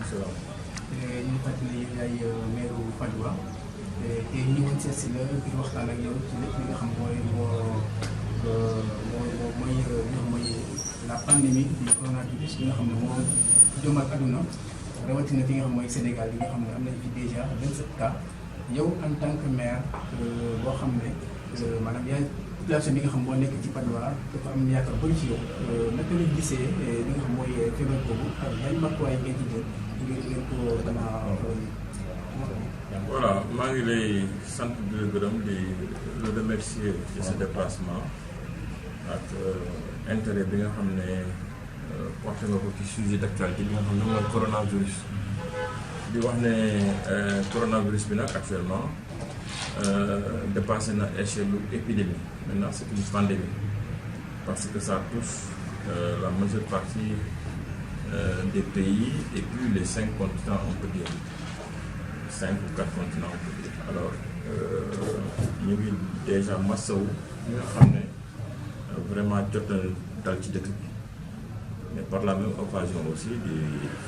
salaam. ñu ngi fàttali ne ay maire Patte d'Oie te ñu woon seet si la ngir waxtaan ak yow ci lépp li nga xam mooy la pandémie du coronavirus bi nga xam ne moo jëmal adduna rawatina fi nga xam mooy Sénégal yi nga xam ne am nañ fi déjà 27 cas yow en tant que maire boo xam ne maanaam yaay population bi nga xam moo nekk ci Patte d'Oie dafa am yaakaar bëri ci yow naka la gisee li nga xam mooy feebar boobu ak yan matuwaay ngeen ci jël ngeen ko dana. Voilà, maa ngi lay sant di la gërëm di le remercier ci ce déplacement ak intérêt bi nga xam ne porté nga ko ci sujet d'actualité bi nga xam ne mooy coronavirus. di wax ne coronavirus bi nag actuellement dépassé na échelle épidémie maintenant c'est une pandémie parce que ça touche la majeure partie des pays et puis les 5 continents on peut dire 5 ou 4 continents on peut dire alors ñu ngi déjà massawu ñi nga xam ne vraiment jot na dal ci dëkk bi mais par la même occasion aussi di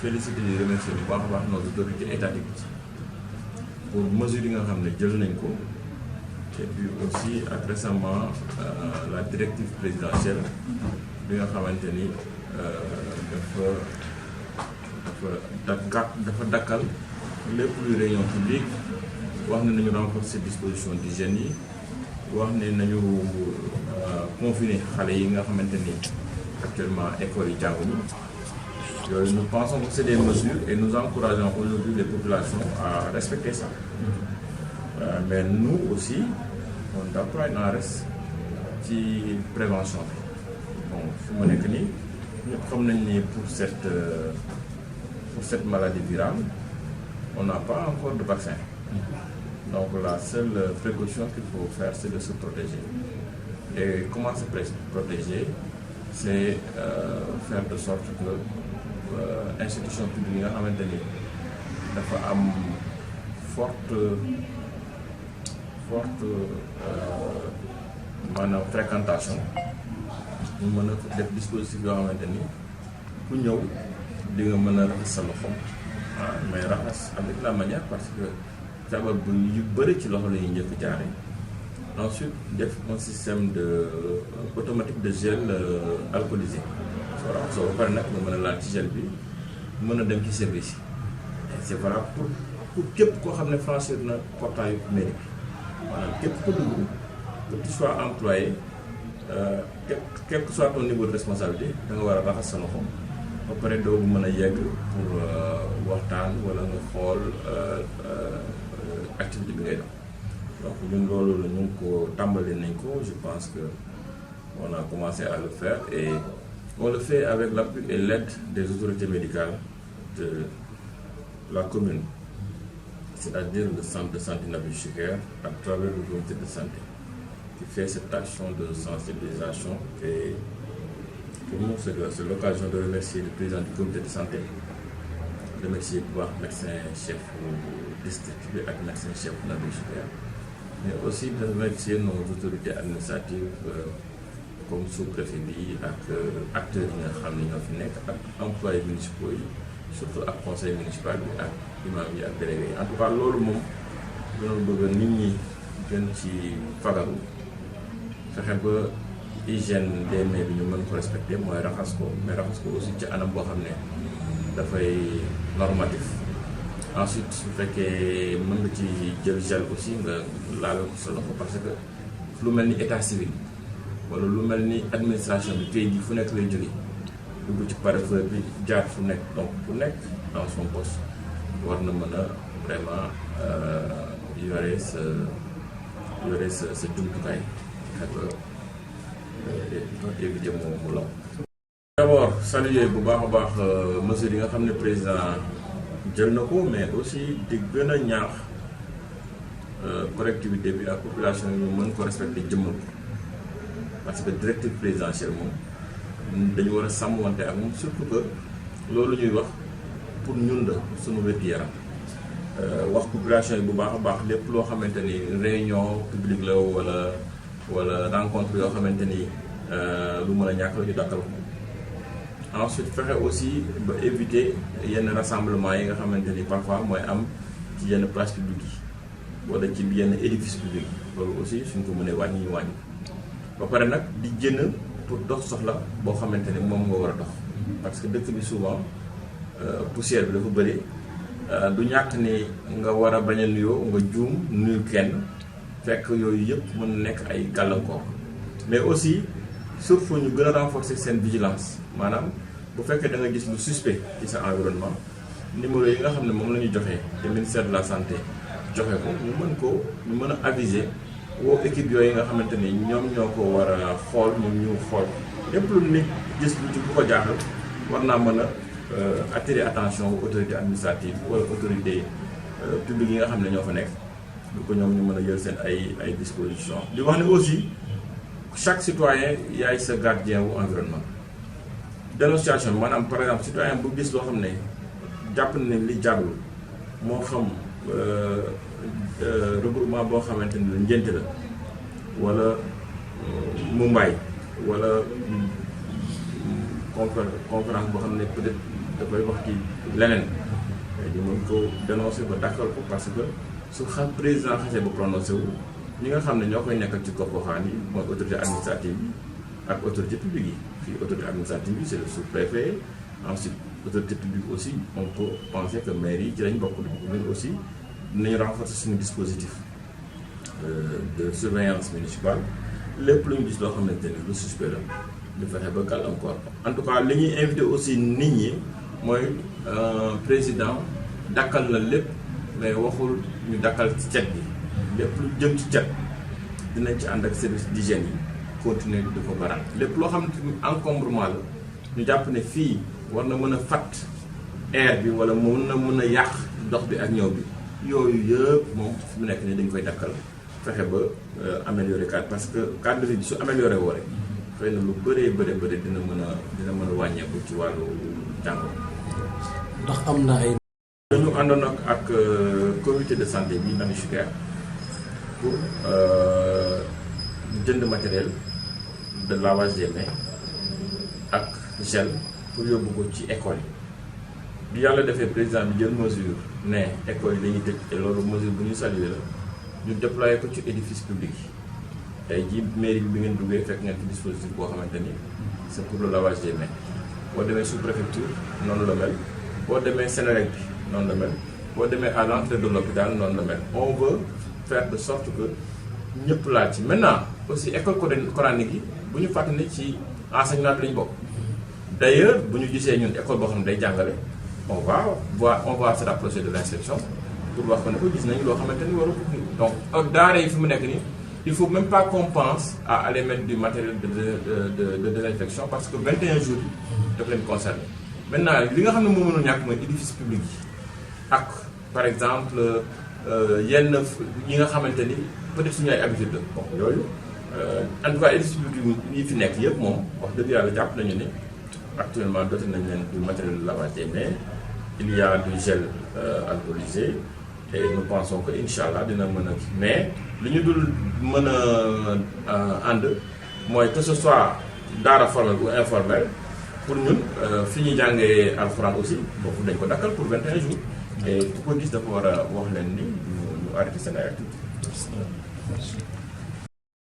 féliciter di remercier bu baax a baax nos autorités étatiques pour mesures yi nga xam ne jël nañ ko et puis aussi ak récemment la directive présidentielle bi nga xamante ni dafa dakkal lépp luy réunion publique wax ne nañu renforcer disposition d'hygiène yi wax ne nañu confiner xale yi nga xamante ni actuellement école yi jànguñu yooyu nous pensons que c'est des mesures et nous encourageons aujourd'hui les populations à respecter ça mais nous aussi on doit prendre en reste ci prévention bi bon fu mu nekk nii ñëpp xam nañ ni pour cette maladie virale on n'a pas encore de vaccin donc la seule précaution qu'il faut faire c'est de se protéger et comment se protéger c'est faire de sorte que institution publique yi nga xamante ni dafa am forte maanaam fréquentation ñu mën a def dispositif yoo xamante ni ku ñëw di nga mën a raxas sa loxo mais raxas avec la manière parce que feebar bu yu bëri ci loxo la ñuy njëkk jaare ensuite def un système automatique de gel alcoolisé soo raxasoo ba pare nag nga mën a laal ci gel bi mën a dem ci service yi et c'est valable pour képp koo xam ne franchir na portail mairie bi maanaam képp ku dugg que tu sois employé quel que soit ton niveau de responsabilité da nga war a raxas sa loxo ba pare doogu mën a yegg pour waxtaan wala nga xool activité bi ngay def donc ñun loolu la ñu ngi ko tàmbali nañ ko je pense que on a commencé à le faire et on le fait avec l'appui et l'aide des autorités médicales de la commune c'est-à-dire le centre de santé Nabil Choucair à travers le comité de santé qui fait cette action de sensibilisation et pour nous c'est l'occasion de remercier le président du comité de santé de remercier bu baax médecin chef district bi ak médecin chef Nabil Choucair mais aussi de remercier nos autorités administratives comme sous-préfet bi ak acteurs yi nga xam ne ñoo fi nekk ak employés municipaux yi surtout ak conseil municipal bi ak imam yi ak délégué yi en tout cas loolu moom dañoo bëgg nit ñi gën ci fagaru fexe ba hygiène des mains bi ñu mën ko respecter mooy raxas ko mais raxas ko aussi ci anam boo xam ne dafay normatif ensuite su fekkee mën nga ci jël gel aussi nga laal ko sa loxo parce que lu mel ni état civil wala lu mel ni administration bi tey jii fu nekk lay jóge dugg ci parfum bi jaar fu nekk donc fu nekk dans son poste war na mën a vraiment yore sa jumtukaay ak éviter mu law. D'abord saluer bu baax a baax mesures yi nga xam ne président jël na ko mais aussi di gën a ñaax collectivité bi ak population yi ñu mën ko respecter jëmmal ko parce que directive présidentielle moom dañu war a sàmmwante ak moom surtout que loolu ñuy wax pour ñun la suñu wér-gu-yaram wax population yi bu baax a baax lépp loo xamante ni réunion publique la wala rencontre yoo xamante ni lu mën a ñàkk la ñu dàkkal ko ensuite fexe aussi ba éviter yenn rassemblement yi nga xamante ni parfois mooy am ci yenn place publique yi wala ci yenn édifice public yi loolu aussi suñ ko mënee wàññi ñu wàññi ba pare nag di génn pour dox soxla boo xamante ni moom nga war a dox parce que dëkk bi souvent poussière bi dafa bëri du ñàkk ni nga war a bañ a nuyoo nga juum nuyu kenn fekk yooyu yëpp mën na nekk ay gàllankoor mais aussi surtout ñu gën a renforcer seen vigilance maanaam bu fekkee da nga gis lu suspect ci sa environnement numéro yi nga xam ne moom la ñu joxe te ministère de la santé joxe ko ñu mën a aviser woo équipe yooyu nga xamante ni ñoom ñoo ko war a xool ñoom ñu xool lépp lu nit gis lu ci bu ko jaaxal war naa mën a attirer attention aux autorités administratives wala autorités publiques yi nga xam ne ñoo fa nekk du ko ñoom ñu mën a jël seen ay dispositions di wax ne aussi chaque citoyen yaay sa gardien wu environnement dénonciation maanaam par exemple citoyen bu gis loo xam ne jàpp ne li jàllul moo xam regroupement boo xamante ni la njënte la wala mumbaay wala conférence boo xam ne peut-être dafay wax ci leneen di mën ko dénoncer ba dàkkal ko parce que su président xasee ba prononcé wu ñi nga xam ne ñoo koy nekkal ci gox-goxaan yi mooy autorité administrative yi ak autorité publique yi fii autorité administrative yi c'est le sous-préfet ensuite autorité publique aussi on peut penser que maire yi ci lañ bokk ñun aussi dinañ renforcer suñu dispositif de surveillance municipale lépp lu ñu gis loo xamante ni lu suspect la ñu fexe ba gàllankoor en tout cas li ñuy invité aussi nit ñi mooy président dakkal na lépp mais waxul ñu dakkal ci cet bi lépp lu jëm ci cet dinañ ci ànd ak service d'hygiène yi continuer di ko baral lépp loo xam ne encombrement la ñu jàpp ne fii war na mën a fat air bi wala mën a yàq dox bi ak ñëw bi yooyu yëpp moom fi mu nekk nii dañ koy dakkal fexe ba améliorer cadre parce que cadre de vie bi su amélioré woo rek xëy na lu bëree bëri dina mën a wàññeeku ci wàllu jàngoro. ndax am na ay. dañu àndoon ak comité de santé bi Nanuchika pour jënd matériel de lavage des mains ak gel pour yóbbu ko ci école yi bi yàlla defee président bi jël mesure ne école yi dañuy tëj te loolu mesure bu ñu saluer la ñu déployer ko ci édifice public yi tey jii mairie bi ngeen duggee fekk ngeen ci dispositif boo xamante ni c'est pour le lavage des mains boo demee sous préfecture noonu la mel boo demee Sénélec bi noonu la mel boo demee à l'entrée de l'hôpital noonu la mel on veut faire de sorte que ñëpp laal ci maintenant aussi école coranique yi bu ñu fàttali ci enseignement bi lañu bokk d'ailleurs bu ñu gisee ñun école boo xam ne day jàngale on va se rapprocher de l'inspection pour wax ko ne ko gis nañu loo xamante ni waru ko donc daara yi fi mu nekk nii il faut même pas qu'on pense à aller mettre du matériel de désinfection parce que 21 jours yi daf leen concerné maintenant li nga xam ne moo mënul ñàkk mooy édifice public yi ak par exemple yenn yi nga xamante ni peut-être suñu ay habitude la bon yooyu en tout cas édifice public yi fi nekk yëpp moom wax dëgg yàlla jàpp nañu ne actuellement doté nañ leen du matériel de lavage des mains il y a du gel alcoolisé et nous pensons que incha allah dina mën a mais li ñu dul mën a ànd mooy que ce soit daara formel ou informel pour ñun fi ñuy jàngee alxuraan aussi boobu dañ ko dakkal pour 21 jours et ku ko gis dafa war a wax leen ni ñu arrêté seen ay activité.